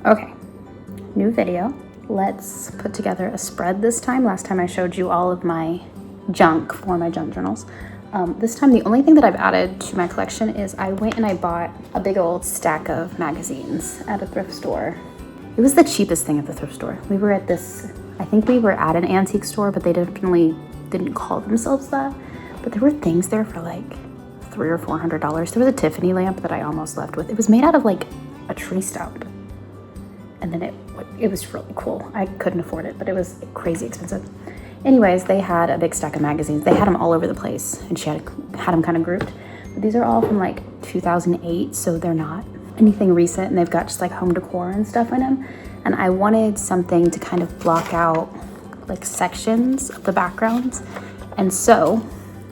Okay, new video. Let's put together a spread this time. Last time I showed you all of my junk for my junk journals. This time the only thing that I've added to my collection is I went and I bought a big old stack of magazines at a thrift store. It was the cheapest thing at the thrift store. We were at this, I think we were at an antique store, but they definitely didn't call themselves that. But there were things there for like $300 or $400. There was a Tiffany lamp that I almost left with. It was made out of like a tree stump. And then it was really cool. I couldn't afford it, but it was crazy expensive. Anyways, they had a big stack of magazines. They had them all over the place, and she had them kind of grouped. But these are all from like 2008, so they're not anything recent, and they've got just like home decor and stuff in them. And I wanted something to kind of block out like sections of the backgrounds. And so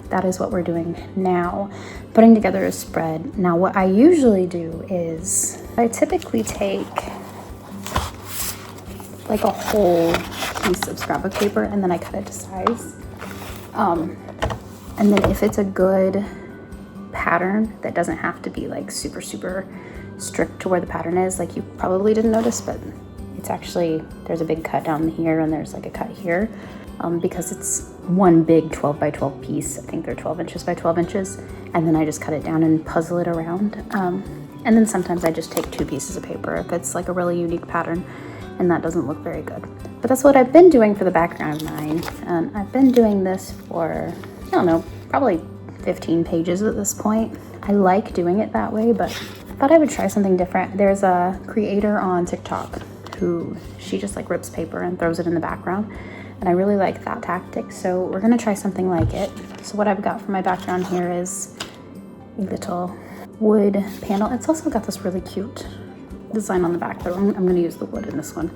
that is what we're doing now, putting together a spread. Now, what I usually do is I typically take like a whole piece of scrapbook paper and then I cut it to size. And then if it's a good pattern that doesn't have to be like super strict to where the pattern is, like you probably didn't notice, but it's actually, there's a big cut down here and there's like a cut here, because it's one big 12 by 12 piece. I think they're 12 inches by 12 inches. And then I just cut it down and puzzle it around. And then sometimes I just take two pieces of paper if it's like a really unique pattern and that doesn't look very good. But that's what I've been doing for the background of mine. And I've been doing this for, I don't know, probably 15 pages at this point. I like doing it that way, but I thought I would try something different. There's a creator on TikTok who, she just like rips paper and throws it in the background. And I really like that tactic. So we're gonna try something like it. So what I've got for my background here is a little wood panel. It's also got this really cute design on the back, but I'm gonna use the wood in this one.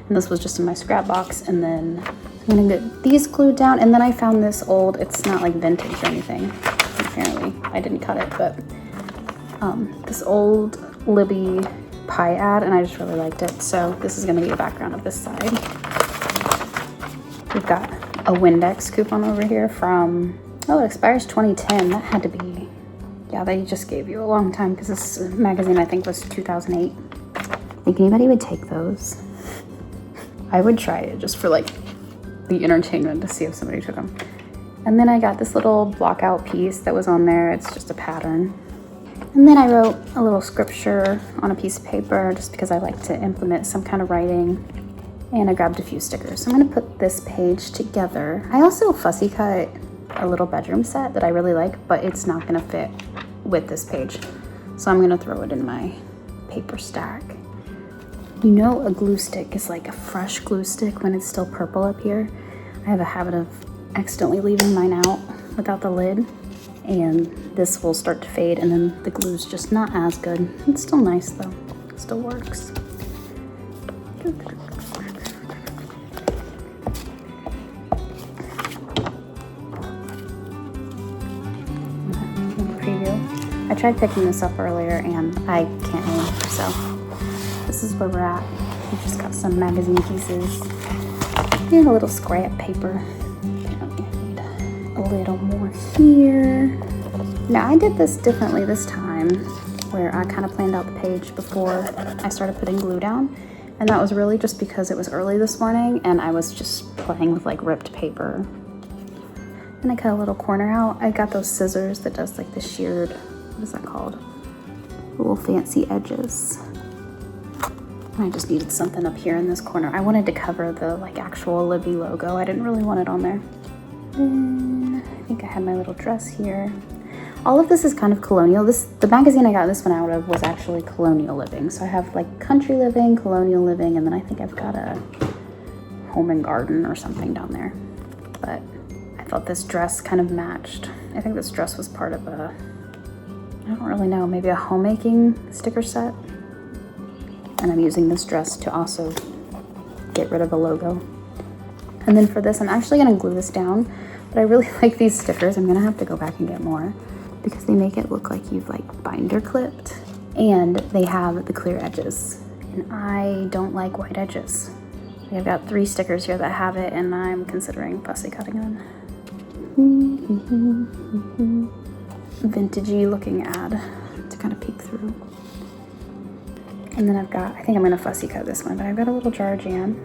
And this was just in my scrap box. And then I'm gonna get these glued down. And then I found this old, it's not like vintage or anything. Apparently I didn't cut it, but this old Libby pie ad, and I just really liked it. So this is gonna be the background of this side. We've got a Windex coupon over here from, oh, it expires 2010. That had to be, yeah, they just gave you a long time because this magazine I think was 2008. Think anybody would take those? I would try it just for like the entertainment to see if somebody took them. And then I got this little block out piece that was on there. It's just a pattern. And then I wrote a little scripture on a piece of paper just because I like to implement some kind of writing. And I grabbed a few stickers. So I'm gonna put this page together. I also fussy cut a little bedroom set that I really like, but it's not gonna fit with this page. So I'm gonna throw it in my paper stack. You know, a glue stick is like a fresh glue stick when it's still purple up here. I have a habit of accidentally leaving mine out without the lid, and this will start to fade, and then the glue's just not as good. It's still nice though, it still works. Preview. I tried picking this up earlier and I can't aim, so this is where we're at. We just got some magazine pieces and a little scrap paper. Need a little more here. Now I did this differently this time, where I kind of planned out the page before I started putting glue down. And that was really just because it was early this morning and I was just playing with like ripped paper. And I cut a little corner out. I got those scissors that does like the sheared, what is that called? Little fancy edges. I just needed something up here in this corner. I wanted to cover the like actual Libby logo. I didn't really want it on there. Then I think I had my little dress here. All of this is kind of colonial. The magazine I got this one out of was actually colonial living. So I have like country living, colonial living, and then I think I've got a home and garden or something down there. But I thought this dress kind of matched. I think this dress was part of a, I don't really know, maybe a homemaking sticker set. And I'm using this dress to also get rid of a logo. And then for this, I'm actually gonna glue this down, but I really like these stickers. I'm gonna have to go back and get more because they make it look like you've like binder clipped, and they have the clear edges. And I don't like white edges. I've got 3 stickers here that have it, and I'm considering fussy cutting them. Vintagey looking ad to kind of peek through. And then I've got, I think I'm gonna fussy cut this one, but I've got a little jar of jam,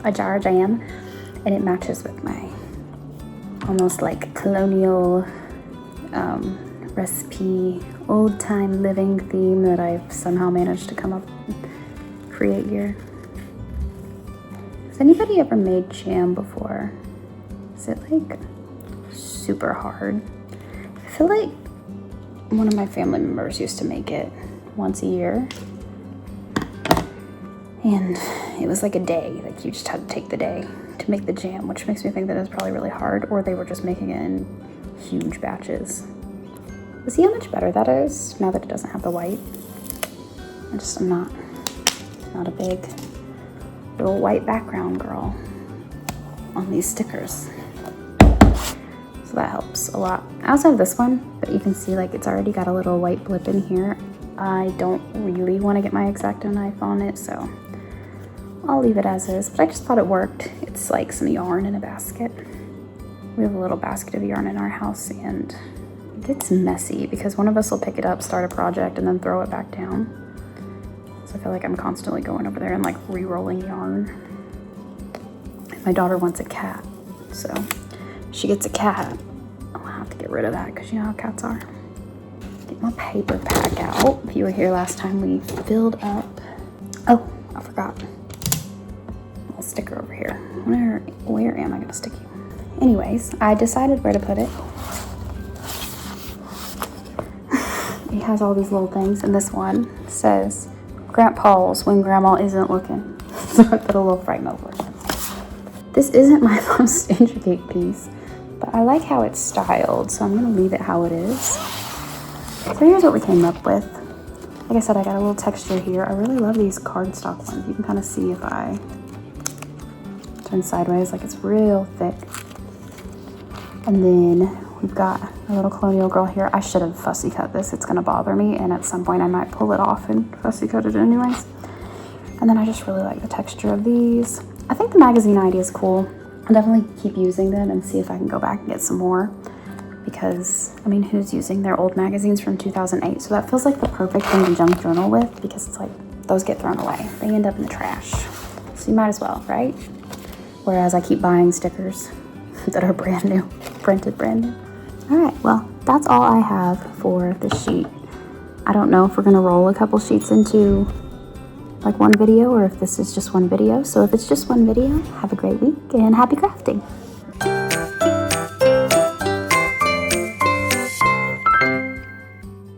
and it matches with my almost like colonial recipe, old time living theme that I've somehow managed to come up and create here. Has anybody ever made jam before? Is it like super hard? I feel like one of my family members used to make it once a year. And it was like a day, like you just had to take the day to make the jam, which makes me think that it was probably really hard, or they were just making it in huge batches. But see how much better that is now that it doesn't have the white? I'm not a big little white background girl on these stickers. So that helps a lot. I also have this one, but you can see like it's already got a little white blip in here. I don't really want to get my X-Acto knife on it, so I'll leave it as is, but I just thought it worked. It's like some yarn in a basket. We have a little basket of yarn in our house, and it gets messy because one of us will pick it up, start a project, and then throw it back down. So I feel like I'm constantly going over there and like re-rolling yarn. My daughter wants a cat, so if she gets a cat, I'll have to get rid of that because you know how cats are. Get my paper pack out. If you were here last time, we filled up. Oh, I forgot. A sticker over here. Where am I gonna stick you? Anyways, I decided where to put it. It has all these little things, and this one says Grandpa's when Grandma isn't looking. So I put a little frame over it. This isn't my most intricate piece, but I like how it's styled, so I'm gonna leave it how it is. So here's what we came up with. Like I said, I got a little texture here. I really love these cardstock ones. You can kind of see if I turn sideways, like it's real thick. And then we've got a little colonial girl here. I should have fussy cut this. It's gonna bother me, and at some point I might pull it off and fussy cut it anyways. And then I just really like the texture of these. I think the magazine idea is cool. I'll definitely keep using them and see if I can go back and get some more. Because, I mean, who's using their old magazines from 2008? So that feels like the perfect thing to junk journal with, because it's like, those get thrown away. They end up in the trash. So you might as well, right? Whereas I keep buying stickers that are brand new, printed brand new. All right, well, that's all I have for this sheet. I don't know if we're gonna roll a couple sheets into like one video or if this is just one video. So if it's just one video, have a great week and happy crafting.